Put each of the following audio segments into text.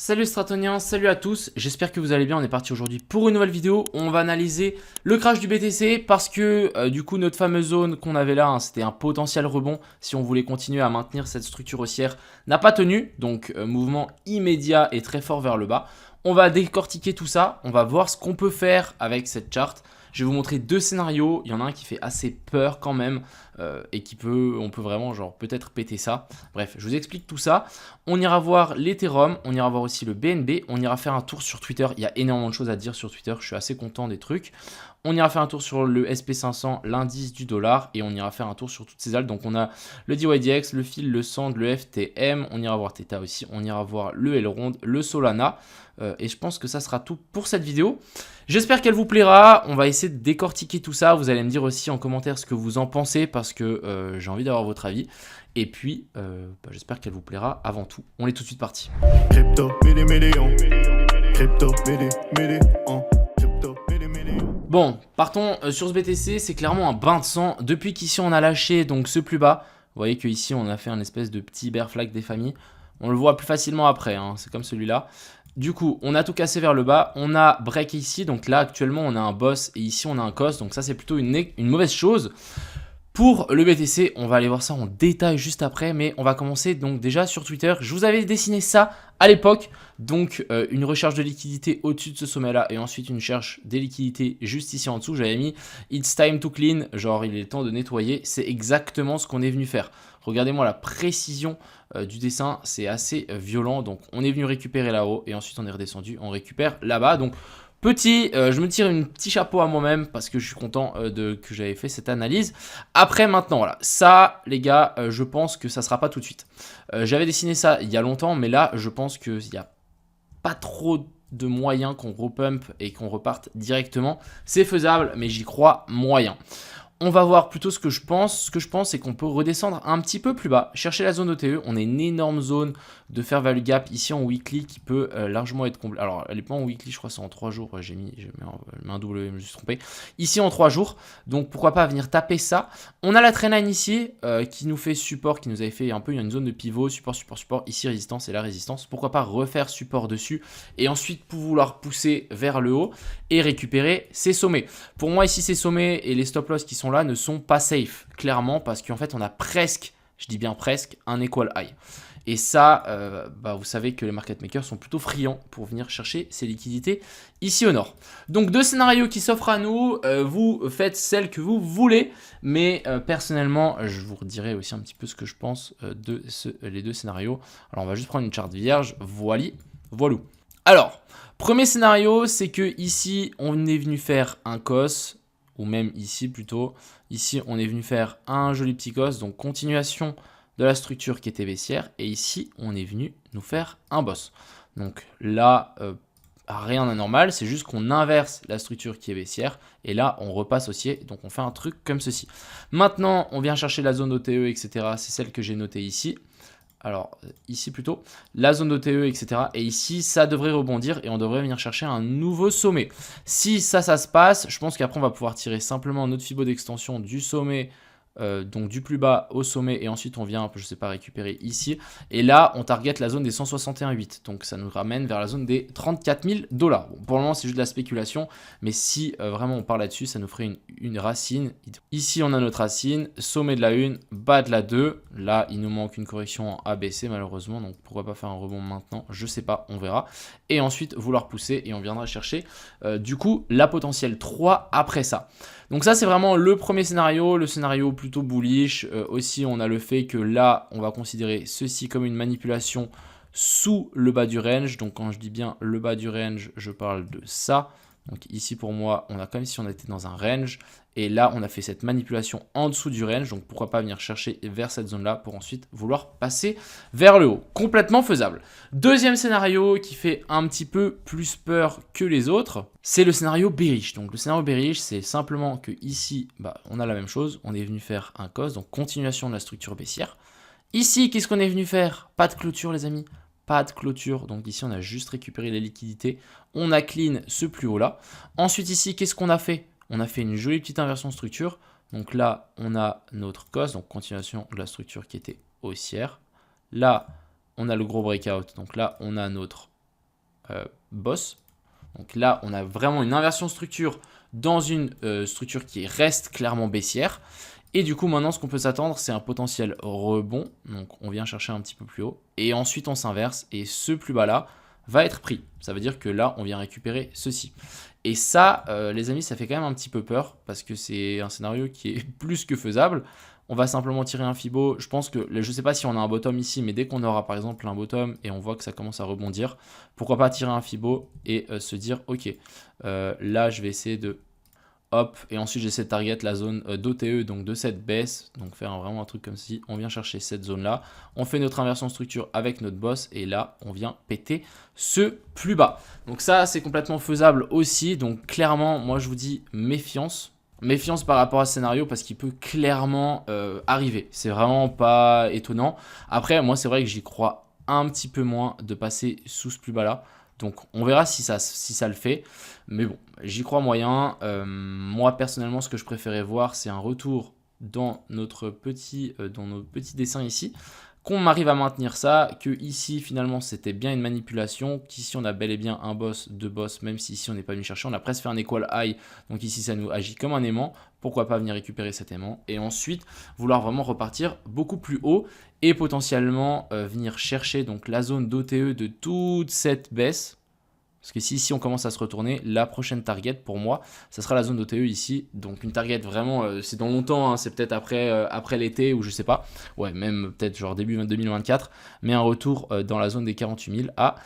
Salut Stratoniens, salut à tous, j'espère que vous allez bien, on est parti aujourd'hui pour une nouvelle vidéo. On va analyser le crash du BTC parce que du coup notre fameuse zone qu'on avait là, c'était un potentiel rebond si on voulait continuer à maintenir cette structure haussière, n'a pas tenu, donc mouvement immédiat et très fort vers le bas. On va décortiquer tout ça, on va voir ce qu'on peut faire avec cette charte. Je vais vous montrer deux scénarios, il y en a un qui fait assez peur quand même et on peut vraiment genre peut-être péter ça. Bref, je vous explique tout ça. On ira voir l'Ethereum, on ira voir aussi le BNB, on ira faire un tour sur Twitter. Il y a énormément de choses à dire sur Twitter, je suis assez content des trucs. On ira faire un tour sur le SP500, l'indice du dollar, et on ira faire un tour sur toutes ces alts. Donc on a le DYDX, le FIL, le SAND, le FTM, on ira voir Theta aussi, on ira voir le Elrond, le Solana. Et je pense que ça sera tout pour cette vidéo. J'espère qu'elle vous plaira, on va essayer de décortiquer tout ça. Vous allez me dire aussi en commentaire ce que vous en pensez parce que j'ai envie d'avoir votre avis. Et puis, j'espère qu'elle vous plaira avant tout. On est tout de suite parti. Crypto, Bon, partons sur ce BTC, c'est clairement un bain de sang. Depuis qu'ici on a lâché donc ce plus bas, vous voyez qu'ici on a fait un espèce de petit bear flag des familles. On le voit plus facilement après, hein, c'est comme celui-là. Du coup, on a tout cassé vers le bas, on a break ici, donc là actuellement on a un boss et ici on a un cost, donc ça c'est plutôt une mauvaise chose. Pour le BTC, on va aller voir ça en détail juste après, mais on va commencer donc déjà sur Twitter. Je vous avais dessiné ça à l'époque, donc une recherche de liquidité au-dessus de ce sommet-là et ensuite une recherche des liquidités juste ici en dessous. J'avais mis « It's time to clean », genre il est temps de nettoyer. C'est exactement ce qu'on est venu faire. Regardez-moi la précision du dessin, c'est assez violent. Donc on est venu récupérer là-haut et ensuite on est redescendu, on récupère là-bas. Donc je me tire un petit chapeau à moi-même parce que je suis content que j'avais fait cette analyse. Après maintenant, voilà, ça les gars, je pense que ça sera pas tout de suite. J'avais dessiné ça il y a longtemps, mais là je pense qu'il n'y a pas trop de moyens qu'on repump et qu'on reparte directement. C'est faisable, mais j'y crois moyen. On va voir plutôt ce que je pense. Ce que je pense, c'est qu'on peut redescendre un petit peu plus bas, chercher la zone OTE. On a une énorme zone de fair value gap ici en weekly qui peut largement être comblée. Alors, elle n'est pas en weekly, je crois, c'est en 3 jours. J'ai mis un W, je me suis trompé. Ici en 3 jours. Donc, pourquoi pas venir taper ça. On a la trendline ici qui nous fait support, qui nous avait fait un peu une zone de pivot, support, support, support. Ici, résistance et la résistance. Pourquoi pas refaire support dessus et ensuite pouvoir pousser vers le haut et récupérer ces sommets. Pour moi, ici, ces sommets et les stop loss qui sont là ne sont pas safe, clairement, parce qu'en fait on a presque, je dis bien presque, un equal high. Et ça, vous savez que les market makers sont plutôt friands pour venir chercher ces liquidités ici au nord. Donc deux scénarios qui s'offrent à nous, vous faites celle que vous voulez, mais personnellement, je vous redirai aussi un petit peu ce que je pense de les deux scénarios. Alors on va juste prendre une charte vierge, voilou. Alors, premier scénario, c'est que ici on est venu faire un cos, ou même ici plutôt. Ici, on est venu faire un joli petit cos, donc continuation de la structure qui était baissière. Et ici, on est venu nous faire un boss. Donc là, rien d'anormal, c'est juste qu'on inverse la structure qui est baissière. Et là, on repasse haussier, donc on fait un truc comme ceci. Maintenant, on vient chercher la zone OTE, etc. C'est celle que j'ai notée ici. Alors ici plutôt, la zone d'OTE, etc. Et ici, ça devrait rebondir et on devrait venir chercher un nouveau sommet. Si ça se passe, je pense qu'après on va pouvoir tirer simplement notre fibo d'extension du sommet, donc du plus bas au sommet. Et ensuite on vient, je sais pas, récupérer ici. Et là, on target la zone des 161,8. Donc ça nous ramène vers la zone des 34 000 $. Bon, pour le moment, c'est juste de la spéculation. Mais si vraiment on part là-dessus, ça nous ferait une racine. Ici, on a notre racine, sommet de la 1, bas de la 2. Là, il nous manque une correction en ABC malheureusement. Donc pourquoi pas faire un rebond maintenant? Je sais pas, on verra. Et ensuite, vouloir pousser et on viendra chercher du coup la potentielle 3 après ça. Donc ça, c'est vraiment le premier scénario, le scénario plutôt bullish. Aussi, on a le fait que là, on va considérer ceci comme une manipulation sous le bas du range. Donc quand je dis bien le bas du range, je parle de ça. Donc ici, pour moi, on a comme si on était dans un range. Et là, on a fait cette manipulation en dessous du range. Donc pourquoi pas venir chercher vers cette zone-là pour ensuite vouloir passer vers le haut. Complètement faisable. Deuxième scénario qui fait un petit peu plus peur que les autres, c'est le scénario bearish. Donc le scénario bearish, c'est simplement que ici, on a la même chose. On est venu faire un cos, donc continuation de la structure baissière. Ici, qu'est-ce qu'on est venu faire? Pas de clôture, les amis. Pas de clôture, donc ici on a juste récupéré les liquidités, on a clean ce plus haut là. Ensuite ici, qu'est-ce qu'on a fait? On a fait une jolie petite inversion de structure, donc là on a notre cos, donc continuation de la structure qui était haussière. Là on a le gros breakout, donc là on a notre boss. Donc là, on a vraiment une inversion structure dans une structure qui reste clairement baissière. Et du coup, maintenant, ce qu'on peut s'attendre, c'est un potentiel rebond. Donc, on vient chercher un petit peu plus haut. Et ensuite, on s'inverse. Et ce plus bas là va être pris. Ça veut dire que là, on vient récupérer ceci. Et ça, les amis, ça fait quand même un petit peu peur. Parce que c'est un scénario qui est plus que faisable. On va simplement tirer un Fibo. Je pense que, je ne sais pas si on a un bottom ici, mais dès qu'on aura par exemple un bottom et on voit que ça commence à rebondir, pourquoi pas tirer un Fibo et se dire, ok, là je vais essayer de, hop, et ensuite j'essaie de target la zone d'OTE, donc de cette baisse, donc faire vraiment un truc comme si on vient chercher cette zone là, on fait notre inversion structure avec notre boss et là on vient péter ce plus bas. Donc ça c'est complètement faisable aussi, donc clairement moi je vous dis méfiance. Méfiance par rapport à ce scénario parce qu'il peut clairement arriver. C'est vraiment pas étonnant. Après, moi, c'est vrai que j'y crois un petit peu moins de passer sous ce plus bas là. Donc, on verra si ça le fait. Mais bon, j'y crois moyen. Moi, personnellement, ce que je préférais voir, c'est un retour dans notre dans nos petits dessins ici. Qu'on arrive à maintenir ça, que ici finalement c'était bien une manipulation, qu'ici on a bel et bien un boss, deux boss, même si ici on n'est pas venu chercher, on a presque fait un equal high, donc ici ça nous agit comme un aimant, pourquoi pas venir récupérer cet aimant, et ensuite vouloir vraiment repartir beaucoup plus haut, et potentiellement venir chercher donc la zone d'OTE de toute cette baisse. Parce que si ici on commence à se retourner, la prochaine target pour moi, ça sera la zone d'OTE ici. Donc une target vraiment, c'est dans longtemps, hein, c'est peut-être après l'été ou je sais pas. Ouais, même peut-être genre début 2024. Mais un retour dans la zone des 48 000 à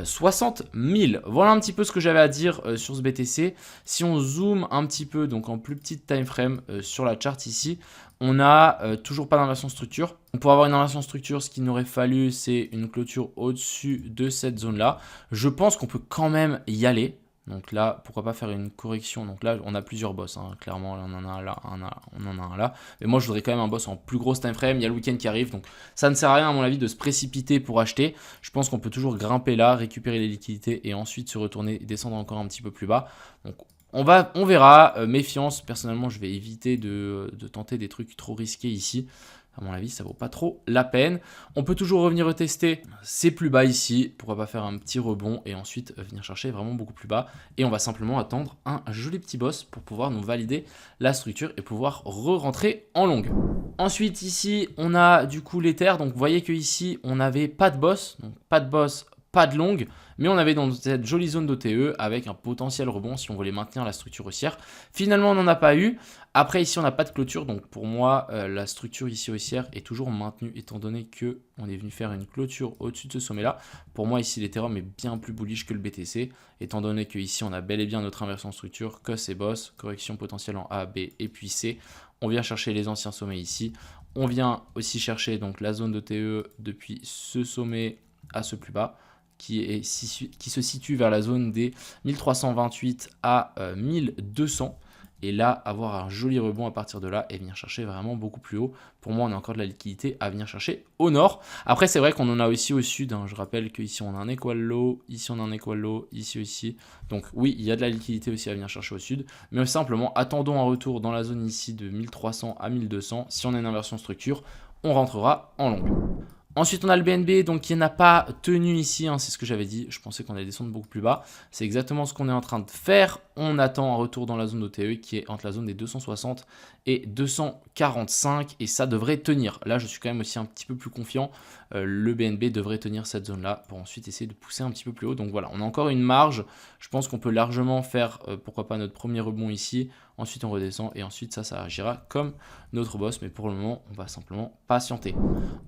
60 000. Voilà un petit peu ce que j'avais à dire sur ce BTC. Si on zoome un petit peu, donc en plus petite time frame sur la chart ici, on n'a toujours pas d'inversion structure. Pour avoir une inversion structure, ce qu'il nous aurait fallu, c'est une clôture au-dessus de cette zone-là. Je pense qu'on peut quand même y aller. Donc là, pourquoi pas faire une correction. Donc là, on a plusieurs boss, hein. Clairement, là, on en a un là, on en a un là. Mais moi, je voudrais quand même un boss en plus grosse time frame. Il y a le week-end qui arrive, donc ça ne sert à rien, à mon avis, de se précipiter pour acheter. Je pense qu'on peut toujours grimper là, récupérer les liquidités et ensuite se retourner et descendre encore un petit peu plus bas. Donc on verra, méfiance, personnellement je vais éviter de tenter des trucs trop risqués ici. À mon avis, ça vaut pas trop la peine. On peut toujours revenir retester ces plus bas ici. Pourquoi pas faire un petit rebond et ensuite venir chercher vraiment beaucoup plus bas. Et on va simplement attendre un joli petit boss pour pouvoir nous valider la structure et pouvoir re-rentrer en longue. Ensuite, ici, on a du coup l'éther. Donc, vous voyez qu'ici, on n'avait pas de boss. Donc, pas de boss, pas de longue. Mais on avait dans cette jolie zone d'OTE avec un potentiel rebond si on voulait maintenir la structure haussière. Finalement, on n'en a pas eu. Après, ici, on n'a pas de clôture. Donc, pour moi, la structure ici haussière est toujours maintenue étant donné qu'on est venu faire une clôture au-dessus de ce sommet-là. Pour moi, ici, l'Ethereum est bien plus bullish que le BTC étant donné qu'ici, on a bel et bien notre inversion structure, COS et boss, correction potentielle en A, B et puis C. On vient chercher les anciens sommets ici. On vient aussi chercher donc la zone d'OTE depuis ce sommet à ce plus bas, qui se situe vers la zone des 1328 à 1200. Et là, avoir un joli rebond à partir de là et venir chercher vraiment beaucoup plus haut. Pour moi, on a encore de la liquidité à venir chercher au nord. Après, c'est vrai qu'on en a aussi au sud, hein. Je rappelle qu'ici, on a un equal low, ici, on a un equal low, ici aussi. Donc oui, il y a de la liquidité aussi à venir chercher au sud. Mais simplement, attendons un retour dans la zone ici de 1300 à 1200. Si on a une inversion structure, on rentrera en longue. Ensuite, on a le BNB donc, qui n'a pas tenu ici, hein, c'est ce que j'avais dit. Je pensais qu'on allait descendre beaucoup plus bas. C'est exactement ce qu'on est en train de faire. On attend un retour dans la zone d'OTE qui est entre la zone des 260 et 245 et ça devrait tenir. Là, je suis quand même aussi un petit peu plus confiant. Le BNB devrait tenir cette zone-là pour ensuite essayer de pousser un petit peu plus haut. Donc voilà, on a encore une marge. Je pense qu'on peut largement faire, pourquoi pas, notre premier rebond ici. Ensuite, on redescend et ensuite, ça agira comme notre boss. Mais pour le moment, on va simplement patienter.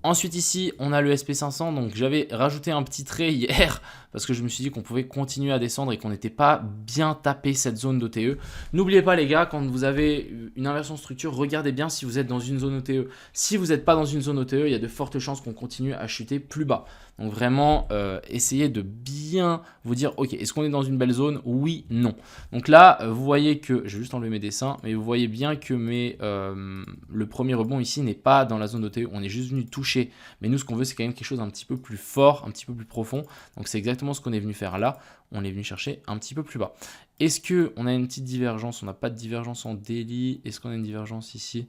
Ensuite, ici, on a le SP500. Donc, j'avais rajouté un petit trait hier parce que je me suis dit qu'on pouvait continuer à descendre et qu'on n'était pas bien tapé cette zone d'OTE. N'oubliez pas, les gars, quand vous avez une inversion structure, regardez bien si vous êtes dans une zone OTE. Si vous n'êtes pas dans une zone OTE, il y a de fortes chances qu'on continue à chuter plus bas. Donc vraiment, essayez de bien vous dire, ok, est-ce qu'on est dans une belle zone? Oui, non. Donc là, vous voyez que, je vais juste enlever mes dessins, mais vous voyez bien que le premier rebond ici n'est pas dans la zone d'OTE, on est juste venu toucher. Mais nous, ce qu'on veut, c'est quand même quelque chose d'un petit peu plus fort, un petit peu plus profond. Donc c'est exactement ce qu'on est venu faire là. On est venu chercher un petit peu plus bas. Est-ce qu'on a une petite divergence? On n'a pas de divergence en daily. Est-ce qu'on a une divergence ici?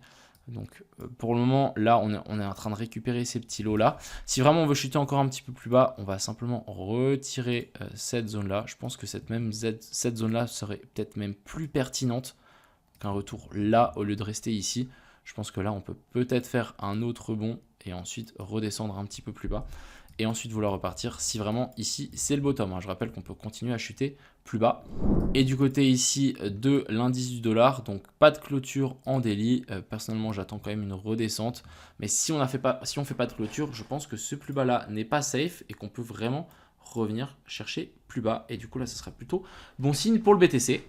Donc pour le moment, là, on est en train de récupérer ces petits lots-là. Si vraiment on veut chuter encore un petit peu plus bas, on va simplement retirer cette zone-là. Je pense que cette zone-là serait peut-être même plus pertinente qu'un retour là au lieu de rester ici. Je pense que là, on peut peut-être faire un autre rebond et ensuite redescendre un petit peu plus bas. Et ensuite vouloir repartir si vraiment ici c'est le bottom. Je rappelle qu'on peut continuer à chuter plus bas. Et du côté ici de l'indice du dollar, donc pas de clôture en daily. Personnellement, j'attends quand même une redescente. Mais si on fait pas de clôture, je pense que ce plus bas là n'est pas safe et qu'on peut vraiment revenir chercher plus bas. Et du coup là, ce sera plutôt bon signe pour le BTC.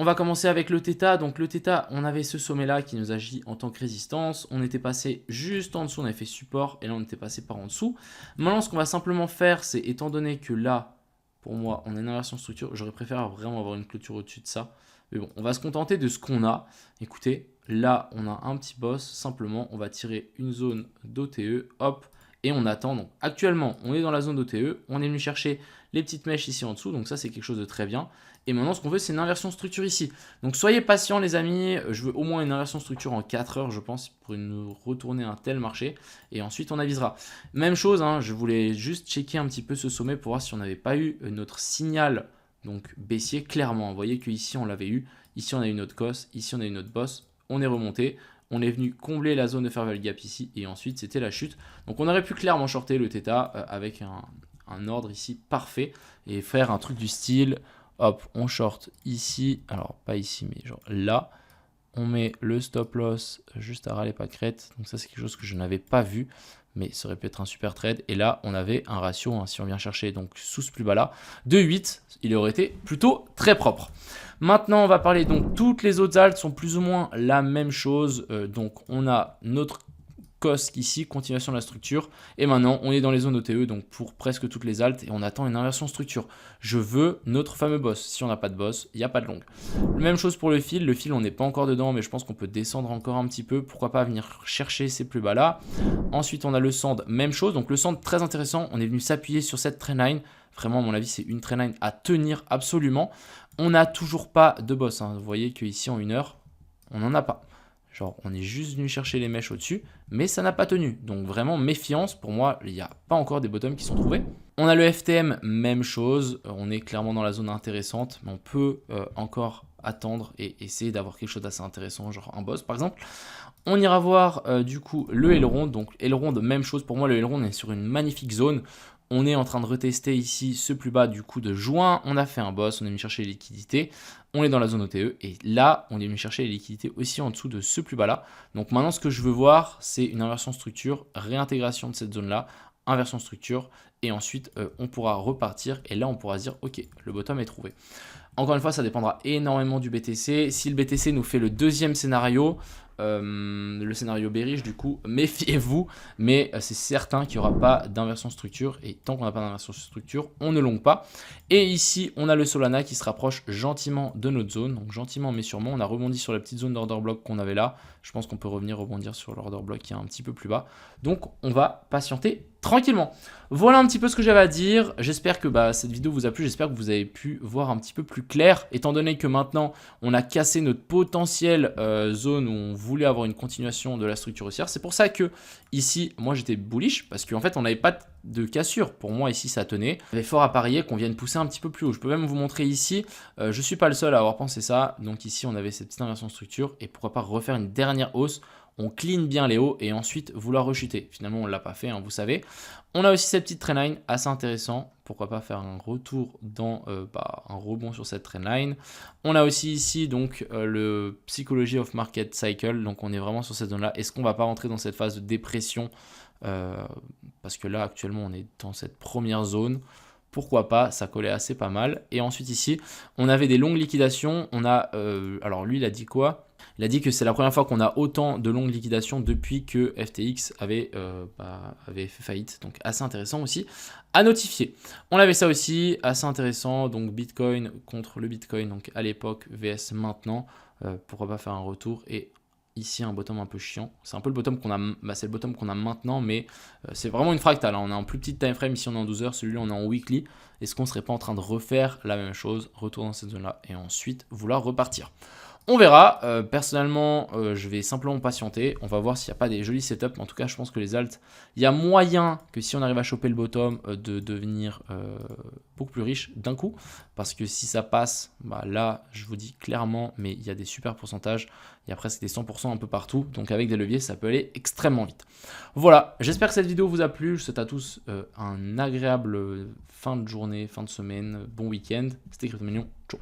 On va commencer avec le Theta. Donc le Theta, on avait ce sommet-là qui nous agit en tant que résistance. On était passé juste en dessous, on avait fait support et là on était passé par en dessous. Maintenant, ce qu'on va simplement faire, c'est étant donné que là, pour moi, on a une inversion structure, j'aurais préféré vraiment avoir une clôture au-dessus de ça. Mais bon, on va se contenter de ce qu'on a. Écoutez, là, on a un petit boss. Simplement, on va tirer une zone d'OTE, hop, et on attend. Donc actuellement, on est dans la zone d'OTE. On est venu chercher les petites mèches ici en dessous. Donc ça, c'est quelque chose de très bien. Et maintenant, ce qu'on veut, c'est une inversion structure ici. Donc soyez patients, les amis. Je veux au moins une inversion structure en 4 heures, je pense, pour nous retourner un tel marché. Et ensuite, on avisera. Même chose, je voulais juste checker un petit peu ce sommet pour voir si on n'avait pas eu notre signal donc baissier clairement. Vous voyez qu'ici, on l'avait eu. Ici, on a eu notre COS. Ici, on a eu notre boss. On est remonté. On est venu combler la zone de fair value gap ici. Et ensuite, c'était la chute. Donc, on aurait pu clairement shorter le Theta avec un ordre ici parfait. Et faire un truc du style... Hop, on short ici, alors pas ici, mais genre là. On met le stop loss juste à râler pas crête. Donc ça, c'est quelque chose que je n'avais pas vu, mais ça aurait pu être un super trade. Et là, on avait un ratio, si on vient chercher donc sous ce plus bas là, de 8. Il aurait été plutôt très propre. Maintenant, on va parler, donc toutes les autres alts sont plus ou moins la même chose. Donc on a notre COSC ici, continuation de la structure. Et maintenant, on est dans les zones OTE, donc pour presque toutes les altes, et on attend une inversion structure. Je veux notre fameux boss. Si on n'a pas de boss, il n'y a pas de long. Même chose pour le fil. Le fil, on n'est pas encore dedans, mais je pense qu'on peut descendre encore un petit peu. Pourquoi pas venir chercher ces plus bas là. Ensuite, on a le sand, même chose. Donc le sand, très intéressant. On est venu s'appuyer sur cette trendline. Vraiment, à mon avis, c'est une trendline à tenir absolument. On n'a toujours pas de boss. Vous voyez qu'ici, en 1 heure, on n'en a pas. Genre, on est juste venu chercher les mèches au-dessus, mais ça n'a pas tenu. Donc vraiment, méfiance. Pour moi, il n'y a pas encore des bottoms qui sont trouvés. On a le FTM, même chose. On est clairement dans la zone intéressante, mais on peut encore attendre et essayer d'avoir quelque chose d'assez intéressant, genre un boss par exemple. On ira voir du coup le aileron. Donc aileron, même chose. Pour moi, le aileron est sur une magnifique zone. On est en train de retester ici ce plus bas du coup de juin. On a fait un boss, on est venu chercher les liquidités. On est dans la zone OTE et là, on est venu chercher les liquidités aussi en dessous de ce plus bas là. Donc maintenant, ce que je veux voir, c'est une inversion structure, réintégration de cette zone là, inversion structure et ensuite on pourra repartir et là, on pourra se dire ok, le bottom est trouvé. Encore une fois, ça dépendra énormément du BTC. Si le BTC nous fait le deuxième scénario, le scénario bearish du coup, méfiez-vous, mais c'est certain qu'il n'y aura pas d'inversion structure et tant qu'on n'a pas d'inversion structure, on ne longue pas. Et ici, on a le Solana qui se rapproche gentiment de notre zone, donc gentiment mais sûrement, on a rebondi sur la petite zone d'order block qu'on avait là. Je pense qu'on peut revenir rebondir sur l'order block qui est un petit peu plus bas. Donc, on va patienter tranquillement. Voilà un petit peu ce que j'avais à dire. J'espère que cette vidéo vous a plu. J'espère que vous avez pu voir un petit peu plus clair. Étant donné que maintenant, on a cassé notre potentielle zone où on voulait avoir une continuation de la structure haussière. C'est pour ça que ici, moi j'étais bullish parce qu'en fait, on n'avait pas de cassure. Pour moi, ici, ça tenait. Il y avait fort à parier qu'on vienne pousser un petit peu plus haut. Je peux même vous montrer ici. Je ne suis pas le seul à avoir pensé ça. Donc ici, on avait cette petite inversion structure et pourquoi pas refaire une dernière hausse. On clean bien les hauts et ensuite vouloir rechuter. Finalement, on ne l'a pas fait, vous savez. On a aussi cette petite trendline assez intéressant. Pourquoi pas faire un retour dans un rebond sur cette trendline. On a aussi ici donc le Psychology of Market Cycle. Donc on est vraiment sur cette zone-là. Est-ce qu'on ne va pas rentrer dans cette phase de dépression parce que là, actuellement, on est dans cette première zone. Pourquoi pas, ça collait assez pas mal. Et ensuite ici, on avait des longues liquidations. On a, alors lui, il a dit quoi ? Il a dit que c'est la première fois qu'on a autant de longues liquidations depuis que FTX avait fait faillite. Donc assez intéressant aussi à notifier. On avait ça aussi, assez intéressant. Donc Bitcoin contre le Bitcoin, donc à l'époque vs maintenant. Pourquoi pas faire un retour et ici un bottom un peu chiant. C'est un peu le bottom qu'on a, c'est le bottom qu'on a maintenant, mais c'est vraiment une fractale. On est en plus petite time frame ici on est en 12 heures, celui-là on est en weekly. Est-ce qu'on ne serait pas en train de refaire la même chose, retour dans cette zone-là et ensuite vouloir repartir? On verra. Personnellement, je vais simplement patienter. On va voir s'il n'y a pas des jolis setups. Mais en tout cas, je pense que les alts, il y a moyen que si on arrive à choper le bottom, de devenir beaucoup plus riche d'un coup. Parce que si ça passe, bah là, je vous dis clairement, mais il y a des super pourcentages. Il y a presque des 100% un peu partout. Donc avec des leviers, ça peut aller extrêmement vite. Voilà, j'espère que cette vidéo vous a plu. Je souhaite à tous un agréable fin de journée, fin de semaine, bon week-end. C'était Cryptomanion. Ciao.